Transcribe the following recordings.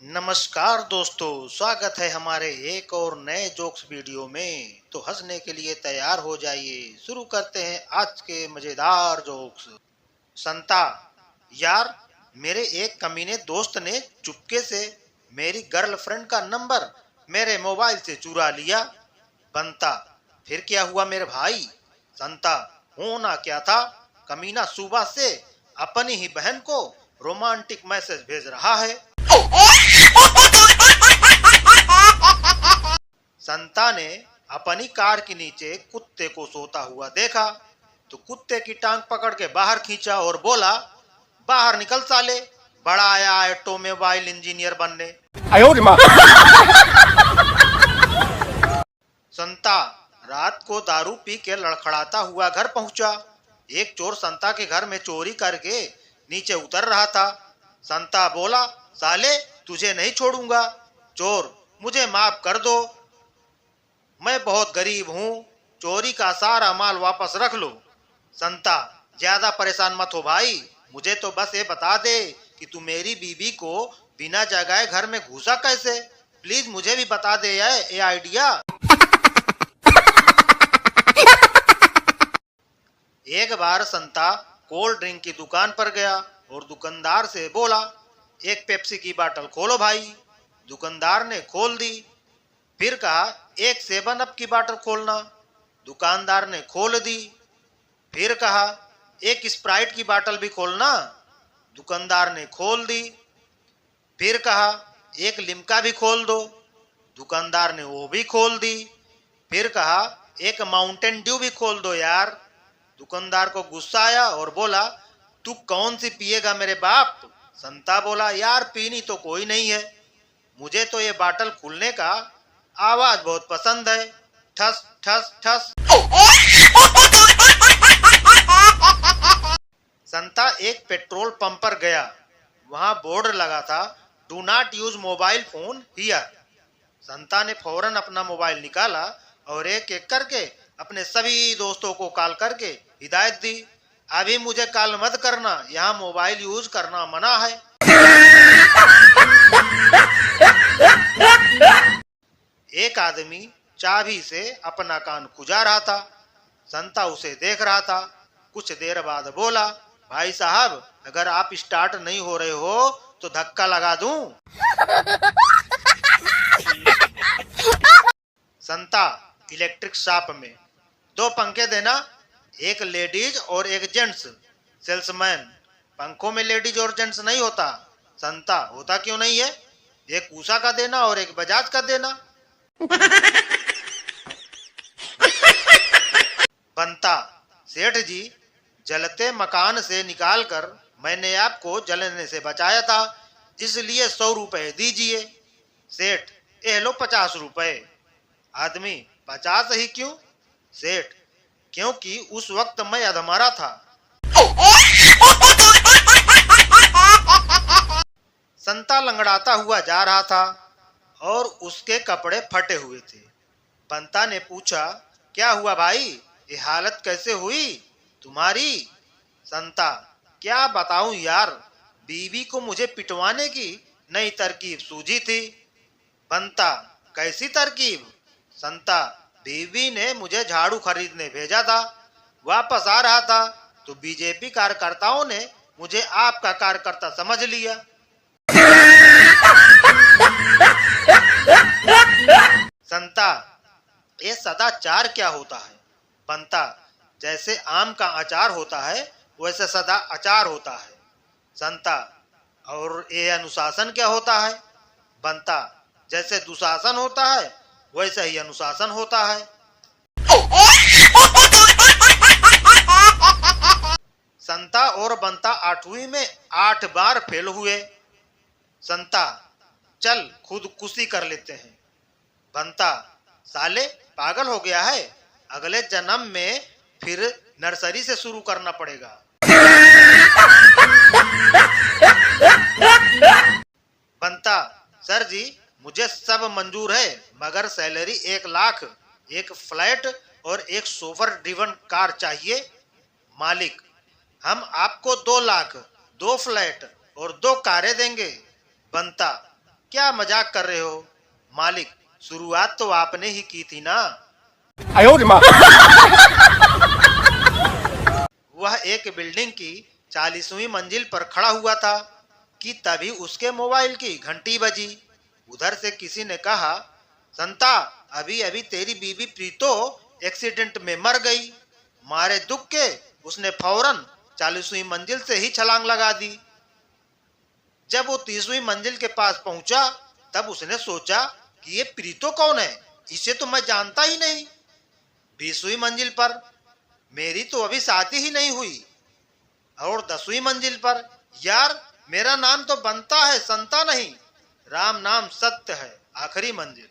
नमस्कार दोस्तों, स्वागत है हमारे एक और नए जोक्स वीडियो में। तो हंसने के लिए तैयार हो जाइए। शुरू करते हैं आज के मजेदार जोक्स। संता, यार मेरे एक कमीने दोस्त ने चुपके से मेरी गर्लफ्रेंड का नंबर मेरे मोबाइल से चुरा लिया। बंता, फिर क्या हुआ मेरे भाई? संता, होना क्या था, कमीना सुबह से अपनी ही बहन को रोमांटिक मैसेज भेज रहा है। संता ने अपनी कार के नीचे कुत्ते को सोता हुआ देखा तो कुत्ते की टांग पकड़ के बाहर खींचा और बोला, बाहर निकल साले, बड़ा आया ऑटोमोबाइल इंजीनियर बनने। संता रात को दारू पी के लड़खड़ाता हुआ घर पहुंचा। एक चोर संता के घर में चोरी करके नीचे उतर रहा था। संता बोला, साले तुझे नहीं छोड़ूंगा। चोर, मुझे माफ कर दो, मैं बहुत गरीब हूँ, चोरी का सारा माल वापस रख लो। संता, ज्यादा परेशान मत हो भाई, मुझे तो बस ये बता दे कि तू मेरी बीबी को बिना जगाए घर में घुसा कैसे। प्लीज मुझे भी बता दे ये आइडिया। एक बार संता कोल्ड ड्रिंक की दुकान पर गया और दुकानदार से बोला, एक पेप्सी की बोतल खोलो भाई। दुकानदार ने खोल दी। फिर कहा, एक 7 अप की बोतल खोलना। दुकानदार ने खोल दी। फिर कहा, एक स्प्राइट की बोतल भी खोलना। दुकानदार ने खोल दी। फिर कहा, एक लिम्का भी खोल दो। दुकानदार ने वो भी खोल दी। फिर कहा, एक माउंटेन ड्यू भी खोल दो यार। दुकानदार को गुस्सा आया और बोला, तू कौन सी पिएगा मेरे बाप? संता बोला, यार पीनी तो कोई नहीं है, मुझे तो ये बोतल खुलने का आवाज बहुत पसंद है। ठस ठस ठस। संता एक पेट्रोल पंप पर गया। वहां बोर्ड लगा था, do not use mobile phone here. Santa ने फौरन अपना मोबाइल निकाला और एक एक करके अपने सभी दोस्तों को कॉल करके हिदायत दी, अभी मुझे कॉल मत करना, यहाँ मोबाइल यूज करना मना है। एक आदमी चाबी से अपना कान खुजा रहा था। संता उसे देख रहा था। कुछ देर बाद बोला, भाई साहब अगर आप स्टार्ट नहीं हो रहे हो तो धक्का लगा दूं। संता इलेक्ट्रिक शॉप में, 2 पंखे देना, एक लेडीज और एक जेंट्स। सेल्समैन, पंखों में लेडीज और जेंट्स नहीं होता। संता, होता क्यों नहीं है? एक उषा का देना और एक बजाज का देना। बनता, सेठ जी जलते मकान से निकालकर मैंने आपको जलने से बचाया था, इसलिए 100 रुपए दीजिए। सेठ, ये लो 50 रुपए। आदमी, 50 ही क्यों? सेठ, क्योंकि उस वक्त मैं अधमरा था। संता लंगड़ाता हुआ जा रहा था और उसके कपड़े फटे हुए थे। बंता ने पूछा, क्या हुआ भाई, ये हालत कैसे हुई तुम्हारी? संता, क्या बताऊं यार, बीवी को मुझे पिटवाने की नई तरकीब सूझी थी। बंता, कैसी तरकीब? संता, बीवी ने मुझे झाड़ू खरीदने भेजा था, वापस आ रहा था तो बीजेपी कार्यकर्ताओं ने मुझे आपका कार्यकर्ता समझ लिया। संता, ये सदाचार क्या होता है? बनता, जैसे आम का अचार होता है वैसे सदा अचार होता है। संता, और ये अनुशासन क्या होता है? बनता, जैसे दुशासन होता है वैसे ही अनुशासन होता है। संता और बंता 8वीं में 8 बार फेल हुए। संता, चल खुदकुशी कर लेते हैं। बंता, साले पागल हो गया है, अगले जन्म में फिर नर्सरी से शुरू करना पड़ेगा। बंता, सर जी मुझे सब मंजूर है, मगर सैलरी 1 लाख, एक फ्लैट और एक सोफर ड्रिवन कार चाहिए। मालिक, हम आपको 2 लाख, 2 फ्लैट और 2 कारें देंगे। बनता, क्या मजाक कर रहे हो? मालिक, शुरुआत तो आपने ही की थी ना। वह एक बिल्डिंग की 40वीं मंजिल पर खड़ा हुआ था कि तभी उसके मोबाइल की घंटी बजी। उधर से किसी ने कहा, संता, अभी अभी तेरी बीवी प्रीतो एक्सीडेंट में मर गई। मारे दुख के उसने फौरन 40वीं मंजिल से ही छलांग लगा दी। जब वो 30वीं मंजिल के पास पहुंचा तब उसने सोचा कि ये प्रीतो कौन है, इसे तो मैं जानता ही नहीं। 20वीं मंजिल पर मेरी तो अभी शादी ही नहीं हुई, और 10वीं मंजिल पर यार मेरा नाम तो बनता है संता नहीं, राम नाम सत्य है, आखिरी मंजिल।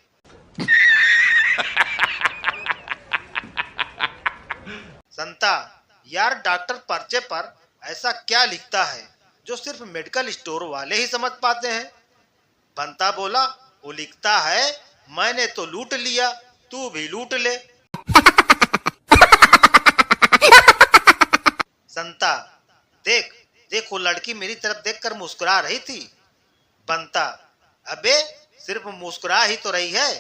संता, यार डॉक्टर पर्चे पर ऐसा क्या लिखता है जो सिर्फ मेडिकल स्टोर वाले ही समझ पाते हैं? बंता बोला, वो लिखता है, मैंने तो लूट लिया, तू भी लूट ले। संता, देख देख वो लड़की मेरी तरफ देखकर मुस्कुरा रही थी। बंता, अबे सिर्फ मुस्कुरा ही तो रही है।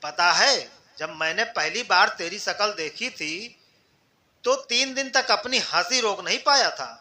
पता है, जब मैंने पहली बार तेरी शक्ल देखी थी तो 3 दिन तक अपनी हंसी रोक नहीं पाया था।